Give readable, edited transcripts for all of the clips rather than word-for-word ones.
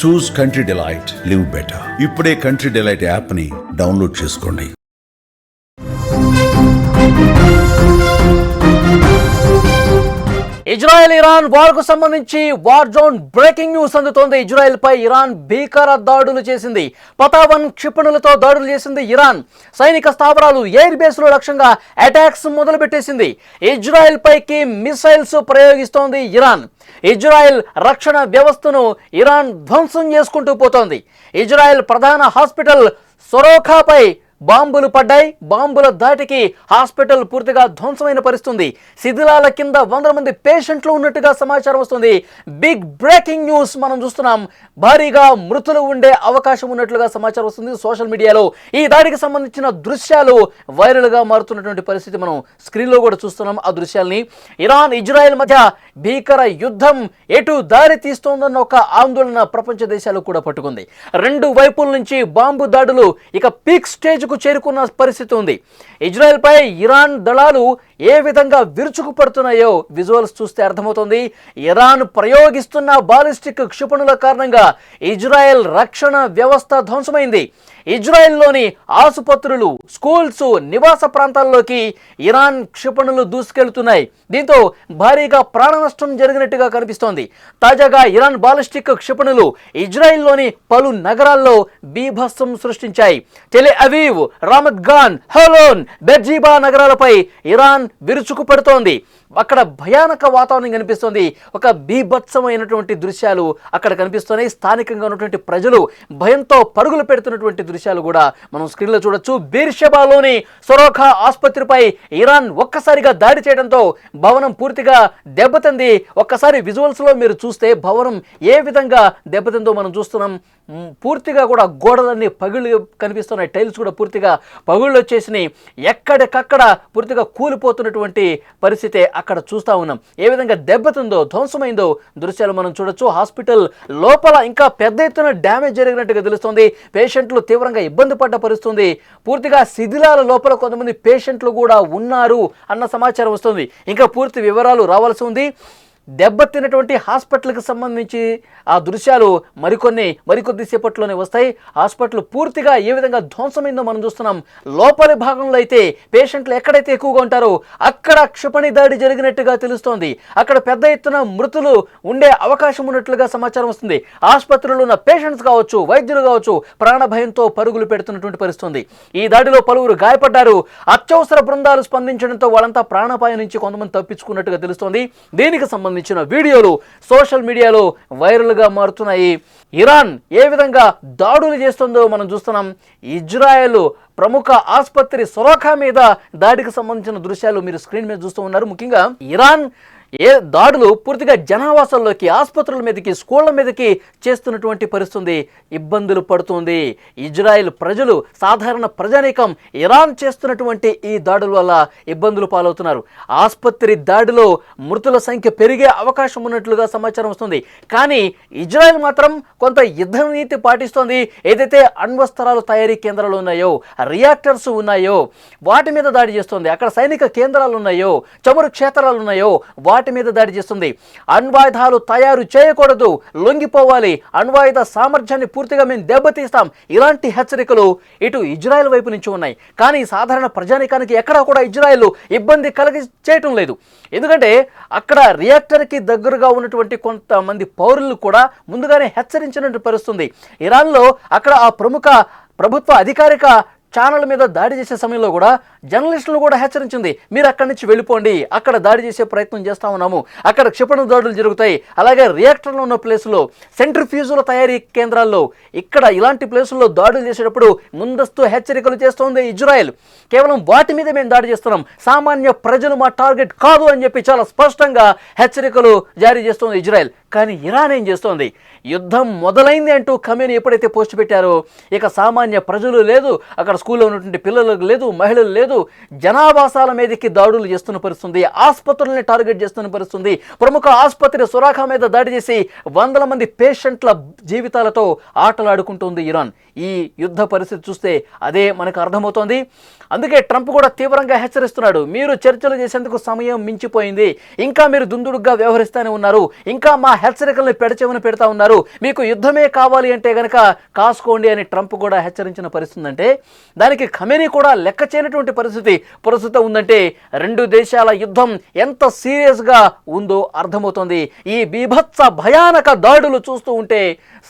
చూస్ country delight, live better. ఇప్పుడే country delight app ని download చేసుకోండి. ఇజ్రాయెల్ ఇరాన్ వార్కు సంబంధించి వార్ జోన్ బ్రేకింగ్ న్యూస్ అందుతోంది. ఇజ్రాయెల్ పై ఇరాన్ భీకర దాడులు చేసింది. పతావన్ క్షిపణులతో దాడులు చేసింది ఇరాన్. సైనిక స్థావరాలు, ఎయిర్ బేస్లు లక్ష్యంగా అటాక్స్ మొదలుపెట్టేసింది. ఇజ్రాయెల్ పైకి మిసైల్స్ ప్రయోగిస్తోంది ఇరాన్. ఇజ్రాయెల్ రక్షణ వ్యవస్థను ఇరాన్ ధ్వంసం చేసుకుంటూ పోతోంది. ఇజ్రాయెల్ ప్రధాన హాస్పిటల్ సొరోఖాపై బాంబులు పడ్డాయి. బాంబుల దాటికి హాస్పిటల్ పూర్తిగా ధ్వంసమైన పరిస్థితుంది. శిథిలాల కింద 100 మంది పేషెంట్లు ఉన్నట్టుగా సమాచారం వస్తుంది. బిగ్ బ్రేకింగ్ న్యూస్ మనం చూస్తున్నాం. భారీగా మృతులు ఉండే అవకాశం ఉన్నట్లుగా సమాచారం వస్తుంది. సోషల్ మీడియాలో ఈ దాడికి సంబంధించిన దృశ్యాలు వైరల్గా మారుతున్నటువంటి పరిస్థితి మనం స్క్రీన్లో కూడా చూస్తున్నాం. ఆ దృశ్యాల్ని ఇరాన్ ఇజ్రాయెల్ మధ్య భీకర యుద్ధం ఎటు దారి తీస్తోందన్న ఒక ఆందోళన ప్రపంచ దేశాలు కూడా పట్టుకుంది. రెండు వైపుల నుంచి బాంబు దాడులు ఇక పీక్ స్టేజ్కు చేరుకున్న పరిస్థితి ఉంది. ఇజ్రాయెల్ పై ఇరాన్ దళాలు ఏ విధంగా విరుచుకుపడుతున్నాయో విజువల్స్ చూస్తే అర్థమవుతుంది. ఇరాన్ ప్రయోగిస్తున్న బాలిస్టిక్ క్షిపణుల కారణంగా ఇజ్రాయెల్ రక్షణ వ్యవస్థ ధ్వంసమైంది. ఇజ్రాయెల్లోని ఆసుపత్రులు, స్కూల్స్, నివాస ప్రాంతాల్లోకి ఇరాన్ క్షిపణులు దూసుకెళ్తున్నాయి. దీంతో భారీగా ప్రాణ నష్టం జరిగినట్టుగా కనిపిస్తోంది. తాజాగా ఇరాన్ బాలిస్టిక్ క్షిపణులు ఇజ్రాయెల్లోని పలు నగరాల్లో బీభత్సం సృష్టించాయి. Tel Aviv, Ramat Gan, Holon, Beersheba నగరాలపై ఇరాన్ విరుచుకుపడుతోంది. అక్కడ భయానక వాతావరణం కనిపిస్తుంది. ఒక బీభత్సమైనటువంటి దృశ్యాలు అక్కడ కనిపిస్తున్నాయి. స్థానికంగా ఉన్నటువంటి ప్రజలు భయంతో పరుగులు పెడుతున్నటువంటి దృశ్యాలు కూడా మనం స్క్రీన్లో చూడొచ్చు. బీర్షెబాలోని సొరోఖా ఆసుపత్రిపై ఇరాన్ ఒక్కసారిగా దాడి చేయడంతో భవనం పూర్తిగా దెబ్బతింది. ఒక్కసారి విజువల్స్లో మీరు చూస్తే భవనం ఏ విధంగా దెబ్బతిందో మనం చూస్తున్నాం. పూర్తిగా కూడా గోడలన్నీ పగుళ్ళు కనిపిస్తున్నాయి. టైల్స్ కూడా పూర్తిగా పగుళ్ళు వచ్చేసినాయి. ఎక్కడికక్కడ పూర్తిగా కూలిపోతున్నటువంటి పరిస్థితి అక్కడ చూస్తూ ఉన్నాం. ఏ విధంగా దెబ్బతిందో, ధ్వంసమైందో దృశ్యాలు మనం చూడొచ్చు. హాస్పిటల్ లోపల ఇంకా పెద్ద ఎత్తున డ్యామేజ్ జరిగినట్టుగా తెలుస్తుంది. పేషెంట్లు తీవ్రంగా ఇబ్బంది పడ్డ పరిస్థితుంది. పూర్తిగా శిథిలాల లోపల కొంతమంది పేషెంట్లు కూడా ఉన్నారు అన్న సమాచారం వస్తుంది. ఇంకా పూర్తి వివరాలు రావాల్సి ఉంది. దెబ్బతిన్నటువంటి హాస్పిటల్కి సంబంధించి ఆ దృశ్యాలు మరికొద్ది సేపట్లోనే వస్తాయి. హాస్పిటల్ పూర్తిగా ఏ విధంగా ధ్వంసమైందో మనం చూస్తున్నాం. లోపలి భాగంలో అయితే పేషెంట్లు ఎక్కడైతే ఎక్కువగా ఉంటారో అక్కడ క్షిపణి దాడి జరిగినట్టుగా తెలుస్తోంది. అక్కడ పెద్ద ఎత్తున మృతులు ఉండే అవకాశం ఉన్నట్లుగా సమాచారం వస్తుంది. ఆసుపత్రిలో ఉన్న పేషెంట్స్ కావచ్చు, వైద్యులు కావచ్చు, ప్రాణ భయంతో పరుగులు పెడుతున్నటువంటి పరిస్థితుంది. ఈ దాడిలో పలువురు గాయపడ్డారు. అత్యవసర బృందాలు స్పందించడంతో వాళ్ళంతా ప్రాణాపాయం నుంచి కొంతమంది తప్పించుకున్నట్టుగా తెలుస్తోంది. దీనికి సంబంధించిన వీడియోలు సోషల్ మీడియాలో వైరల్గా మారుతున్నాయి. ఇరాన్ ఏ విధంగా దాడులు చేస్తుందో మనం చూస్తున్నాం. ఇజ్రాయెల్ ప్రముఖ ఆసుపత్రి సొరోఖా మీద దాడికి సంబంధించిన దృశ్యాలు మీరు స్క్రీన్ మీద చూస్తూ ఉన్నారు. ముఖ్యంగా ఇరాన్ దాడులు పూర్తిగా జనావాసాల్లోకి, ఆసుపత్రుల మీదకి, స్కూళ్ల మీదకి చేస్తున్నటువంటి పరిస్థితి ఇబ్బందులు పడుతుంది. ఇజ్రాయెల్ ప్రజలు, సాధారణ ప్రజానీకం ఇరాన్ చేస్తున్నటువంటి ఈ దాడుల వల్ల ఇబ్బందులు పాలవుతున్నారు. ఆసుపత్రి దాడిలో మృతుల సంఖ్య పెరిగే అవకాశం ఉన్నట్లుగా సమాచారం వస్తుంది. కానీ ఇజ్రాయెల్ మాత్రం కొంత యుద్ధ నీతి పాటిస్తోంది. ఏదైతే అణ్వస్త్రాలు తయారీ కేంద్రాలు ఉన్నాయో, రియాక్టర్స్ ఉన్నాయో వాటి మీద దాడి చేస్తుంది. అక్కడ సైనిక కేంద్రాలు ఉన్నాయో, చమురు క్షేత్రాలు ఉన్నాయో వాటి మీద దాడి చేస్తుంది. అణ్వాయుధాలు తయారు చేయకూడదు, లొంగిపోవాలి, అణ్వాయుధ సామర్థ్యాన్ని పూర్తిగా మేము దెబ్బతీస్తాం, ఇలాంటి హెచ్చరికలు ఇటు ఇజ్రాయెల్ వైపు నుంచి ఉన్నాయి. కానీ సాధారణ ప్రజానికానికి ఎక్కడా కూడా ఇజ్రాయెల్ ఇబ్బంది కలిగి చేయటం లేదు. ఎందుకంటే అక్కడ రియాక్టర్కి దగ్గరగా ఉన్నటువంటి కొంతమంది పౌరులు కూడా ముందుగానే హెచ్చరించినట్టు పరిస్థితుంది. ఇరాన్లో అక్కడ ఆ ప్రముఖ ప్రభుత్వ అధికారిక ఛానల్ మీద దాడి చేసే సమయంలో కూడా జర్నలిస్టులు కూడా హెచ్చరించింది, మీరు అక్కడి నుంచి వెళ్ళిపోండి, అక్కడ దాడి చేసే ప్రయత్నం చేస్తూ ఉన్నాము, అక్కడ క్షిపణి దాడులు జరుగుతాయి. అలాగే రియాక్టర్లో ఉన్న ప్లేసులో, సెంట్రిఫ్యూజుల తయారీ కేంద్రాల్లో, ఇక్కడ ఇలాంటి ప్లేసుల్లో దాడులు చేసేటప్పుడు ముందస్తు హెచ్చరికలు చేస్తోంది ఇజ్రాయెల్. కేవలం వాటి మీద మేము దాడి చేస్తున్నాం, సామాన్య ప్రజలు మా టార్గెట్ కాదు అని చెప్పి చాలా స్పష్టంగా హెచ్చరికలు జారీ చేస్తోంది ఇజ్రాయెల్. కానీ ఇరాన్ ఏం చేస్తోంది? యుద్ధం మొదలైంది అంటూ ఖమేనీ ఎప్పుడైతే పోస్ట్ పెట్టారో ఇక సామాన్య ప్రజలు లేదు, అక్కడ స్కూల్లో ఉన్నటువంటి పిల్లలకు లేదు, మహిళలు లేదు, జనావాసాల మీదకి దాడులు చేస్తున్న పరిస్థితుంది, ఆసుపత్రుల్ని టార్గెట్ చేస్తున్న పరిస్థితుంది. ప్రముఖ ఆసుపత్రి సొరాఖా మీద దాడి చేసి వందల మంది పేషెంట్ల జీవితాలతో ఆటలాడుకుంటుంది ఇరాన్. ఈ యుద్ధ పరిస్థితి చూస్తే అదే మనకు అర్థమవుతోంది. అందుకే ట్రంప్ కూడా తీవ్రంగా హెచ్చరిస్తున్నాడు, మీరు చర్చలు చేసేందుకు సమయం మించిపోయింది, ఇంకా మీరు దుందుడుగ్గా వ్యవహరిస్తూనే ఉన్నారు, ఇంకా మా హెచ్చరికల్ని పెడచెవిన పెడతా ఉన్నారు, మీకు యుద్ధమే కావాలి అంటే గనక కాసుకోండి అని ట్రంప్ కూడా హెచ్చరించిన పరిస్థితి అంటే దానికి ఖమేనీ కూడా లెక్క చేయనటువంటి పరిస్థితి ప్రస్తుతం ఉందంటే రెండు దేశాల యుద్ధం ఎంత సీరియస్గా ఉందో అర్థమవుతోంది. ఈ బీభత్స భయానక దాడులు చూస్తూ ఉంటే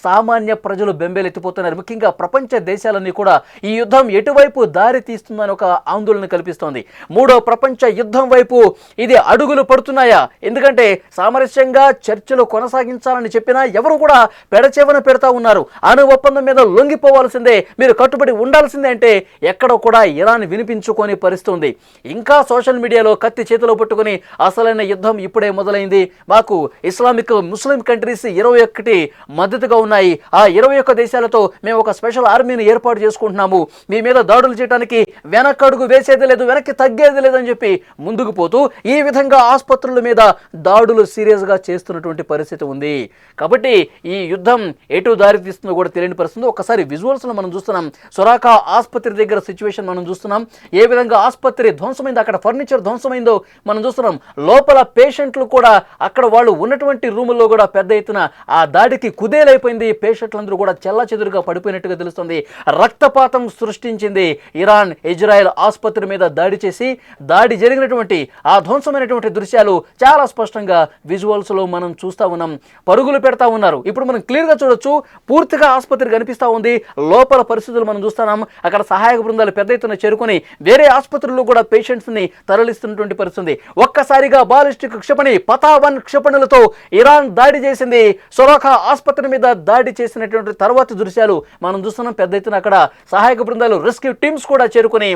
సామాన్య ప్రజలు బెంబేలెత్తిపోతున్నారు. ముఖ్యంగా ప్రపంచ దేశాలన్నీ కూడా ఈ యుద్ధం ఎటువైపు దారి తీస్తుందని ఒక ఆందోళన కల్పిస్తోంది. మూడో ప్రపంచ యుద్ధం వైపు ఇది అడుగులు పడుతున్నాయా? ఎందుకంటే సామరస్యంగా చర్చలు కొనసాగించాలని చెప్పినా ఎవరు కూడా పెడచెవన పెడతా ఉన్నారు. అణు ఒప్పందం మీద లొంగిపోవాల్సిందే, మీరు కట్టుబడి ఉండాల్సిందే అంటే ఎక్కడో కూడా ఇరాన్ వినిపించుకొని పరిస్థితుంది. ఇంకా సోషల్ మీడియాలో కత్తి చేతిలో పట్టుకుని అసలైన యుద్ధం ఇప్పుడే మొదలైంది, మాకు ఇస్లామిక్ ముస్లిం కంట్రీస్ 21 మద్దతుగా ఉన్నాయి, ఆ 21 దేశాలతో మేము ఒక స్పెషల్ ఆర్మీని ఏర్పాటు చేసుకుంటున్నాము, మీ మీద దాడులు చేయడానికి వెనకడుగు వేసేది లేదు, వెనక్కి తగ్గేది లేదని చెప్పి ముందుకు పోతూ ఈ విధంగా ఆసుపత్రుల మీద దాడులు సీరియస్గా చేస్తున్నటువంటి పరిస్థితి ఉంది. కాబట్టి ఈ యుద్ధం ఎటు దారి తీస్తుందో కూడా తెలియని పరిస్థితి. ఒకసారి విజువల్స్లో మనం చూస్తున్నాం, సొరాఖా ఆసుపత్రి దగ్గర సిచ్యువేషన్ మనం చూస్తున్నాం, ఏ విధంగా ఆసుపత్రి ధ్వంసమైందో, అక్కడ ఫర్నిచర్ ధ్వంసమైందో మనం చూస్తున్నాం. లోపల పేషెంట్లు కూడా అక్కడ వాళ్ళు ఉన్నటువంటి రూముల్లో కూడా పెద్ద ఎత్తున ఆ దాడికి కుదేలైపోయింది. పేషెంట్లందరూ కూడా చెల్లాచెదురుగా పడిపోయినట్టుగా తెలుస్తుంది. రక్తపాతం సృష్టించింది ఇరాన్ ఇజ్రాయెల్ ఆసుపత్రి మీద దాడి చేసి. దాడి జరిగినటువంటి ఆ ధ్వంసమైనటువంటి దృశ్యాలు చాలా స్పష్టంగా విజువల్స్ లో మనం చూస్తా ఉన్నాం. పరుగులు పెడతా ఉన్నారు. ఇప్పుడు మనం క్లియర్ గా చూడొచ్చు, పూర్తిగా ఆసుపత్రి కనిపిస్తా ఉంది. లోపల పరిస్థితులు మనం చూస్తున్నాం. అక్కడ సహాయక బృందాలు పెద్ద ఎత్తున చేరుకొని వేరే ఆసుపత్రుల్లో కూడా పేషెంట్స్ ని తరలిస్తున్నటువంటి పరిస్థితి. ఒక్కసారిగా బాలిస్టిక్ క్షిపణి పతావన్ క్షిపణులతో ఇరాన్ దాడి చేసింది. సొరాఖా ఆసుపత్రి మీద దాడి చేసినటువంటి తర్వాతి దృశ్యాలు మనం చూస్తున్నాం. పెద్ద ఎత్తున అక్కడ సహాయక బృందాలు, రెస్క్యూ టీమ్స్ కూడా చేరుకుని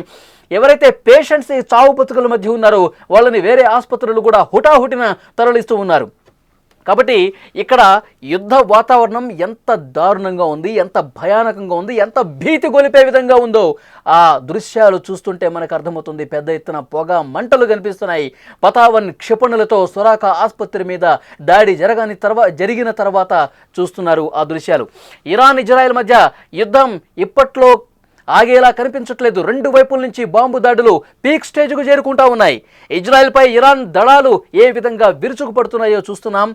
ఎవరైతే పేషెంట్స్ చావు బతుకుల మధ్య ఉన్నారో వాళ్ళని వేరే ఆసుపత్రులు కూడా హుటాహుటిన తరలిస్తూ ఉన్నారు. కాబట్టి ఇక్కడ యుద్ధ వాతావరణం ఎంత దారుణంగా ఉంది, ఎంత భయానకంగా ఉంది, ఎంత భీతి గొలిపే విధంగా ఉందో ఆ దృశ్యాలు చూస్తుంటే మనకు అర్థమవుతుంది. పెద్ద ఎత్తున పొగ మంటలు కనిపిస్తున్నాయి. పతావన్ క్షిపణులతో సొరాఖా ఆసుపత్రి మీద దాడి జరిగిన తర్వాత చూస్తున్నారు ఆ దృశ్యాలు. ఇరాన్ ఇజ్రాయెల్ మధ్య యుద్ధం ఇప్పట్లో ఆగేలా కనిపించట్లేదు. రెండు వైపుల నుంచి బాంబు దాడులు పీక్ స్టేజ్కు చేరుకుంటా ఉన్నాయి. ఇజ్రాయెల్పై ఇరాన్ దళాలు ఏ విధంగా విరుచుకుపడుతున్నాయో చూస్తున్నాం.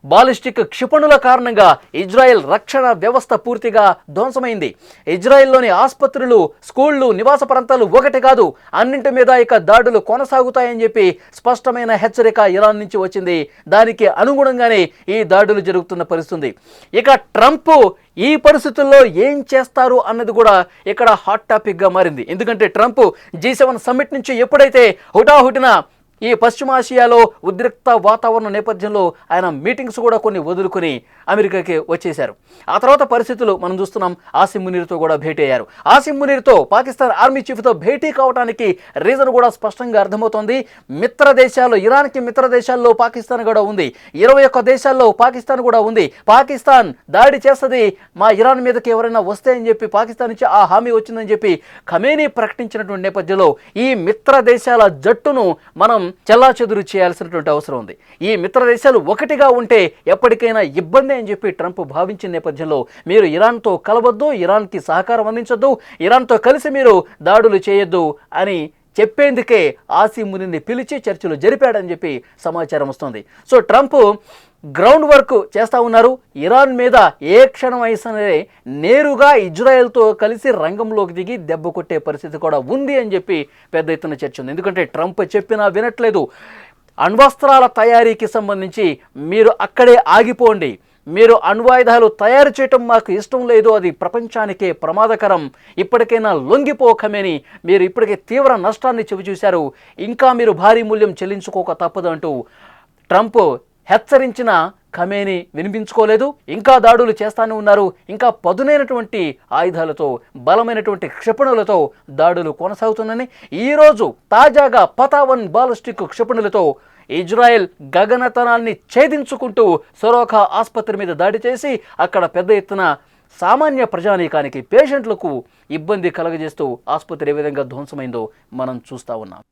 బాలిస్టిక్ క్షిపణుల కారణంగా ఇజ్రాయెల్ రక్షణ వ్యవస్థ పూర్తిగా ధ్వంసమైంది. ఇజ్రాయెల్లోని ఆసుపత్రులు, స్కూళ్లు, నివాస ప్రాంతాలు ఒకటి కాదు, అన్నింటి మీద ఇక దాడులు కొనసాగుతాయని చెప్పి స్పష్టమైన హెచ్చరిక ఇరాన్ నుంచి వచ్చింది. దానికి అనుగుణంగానే ఈ దాడులు జరుగుతున్న పరిస్థితి. ఇక ట్రంప్ ఈ పరిస్థితుల్లో ఏం చేస్తారు అన్నది కూడా ఇక్కడ హాట్ టాపిక్గా మారింది. ఎందుకంటే ట్రంప్ G7 సమ్మిట్ నుంచి ఎప్పుడైతే హుటాహుటిన ఈ పశ్చిమాసియాలో ఉద్రిక్త వాతావరణం నేపథ్యంలో ఆయన మీటింగ్స్ కూడా కొన్ని వదులుకొని అమెరికాకి వచ్చేశారు. ఆ తర్వాత పరిస్థితులు మనం చూస్తున్నాం. ఆసిమ్ మునీర్తో కూడా భేటీ అయ్యారు. ఆసిమ్ మునీర్తో పాకిస్తాన్ ఆర్మీ చీఫ్తో భేటీ కావడానికి రీజన్ కూడా స్పష్టంగా అర్థమవుతోంది. మిత్ర దేశాలు, ఇరాన్కి మిత్ర దేశాల్లో పాకిస్తాన్ కూడా ఉంది, 21 దేశాల్లో పాకిస్తాన్ కూడా ఉంది. పాకిస్తాన్ దాడి చేస్తుంది మా ఇరాన్ మీదకి ఎవరైనా వస్తే అని చెప్పి పాకిస్తాన్ నుంచి ఆ హామీ వచ్చిందని చెప్పి ఖమేనీ ప్రకటించినటువంటి నేపథ్యంలో ఈ మిత్ర దేశాల జట్టును మనం చెల్లాచెదురు చేయాల్సినటువంటి అవసరం ఉంది. ఈ మిత్ర దేశాలు ఒకటిగా ఉంటే ఎప్పటికైనా ఇబ్బంది అని చెప్పి ట్రంప్ భావించిన నేపథ్యంలో మీరు ఇరాన్తో కలవద్దు, ఇరాన్కి సహకారం అందించొద్దు, ఇరాన్తో కలిసి మీరు దాడులు చేయొద్దు అని చెప్పేందుకే ఆసిమ్ మునీర్ని పిలిచి చర్చలు జరిపాడని చెప్పి సమాచారం వస్తుంది. సో ట్రంప్ గ్రౌండ్ వర్క్ చేస్తూ ఉన్నారు. ఇరాన్ మీద ఏ క్షణం అయిసనే నేరుగా ఇజ్రాయెల్తో కలిసి రంగంలోకి దిగి దెబ్బ కొట్టే పరిస్థితి కూడా ఉంది అని చెప్పి పెద్ద ఎత్తున చర్చ ఉంది. ఎందుకంటే ట్రంప్ చెప్పినా వినట్లేదు. అణ్వస్త్రాల తయారీకి సంబంధించి మీరు అక్కడే ఆగిపోండి, మీరు అణ్వాయుధాలు తయారు చేయటం మాకు ఇష్టం లేదు, అది ప్రపంచానికే ప్రమాదకరం, ఇప్పటికైనా లొంగిపోకమని మీరు ఇప్పటికే తీవ్ర నష్టాన్ని చవిచూశారు, ఇంకా మీరు భారీ మూల్యం చెల్లించుకోక తప్పదు అంటూ ట్రంప్ హెచ్చరించిన ఖమేనీ వినిపించుకోలేదు. ఇంకా దాడులు చేస్తానే ఉన్నారు. ఇంకా పదునైనటువంటి ఆయుధాలతో, బలమైనటువంటి క్షిపణులతో దాడులు కొనసాగుతున్నాయని ఈరోజు తాజాగా పతావన్ బాలిస్టిక్ క్షిపణులతో ఇజ్రాయెల్ గగనతనాన్ని ఛేదించుకుంటూ సొరాఖా ఆసుపత్రి మీద దాడి చేసి అక్కడ పెద్ద ఎత్తున సామాన్య ప్రజానీకానికి, పేషెంట్లకు ఇబ్బంది కలగజేస్తూ ఆసుపత్రి ఏ విధంగా ధ్వంసమైందో మనం చూస్తూ ఉన్నాం.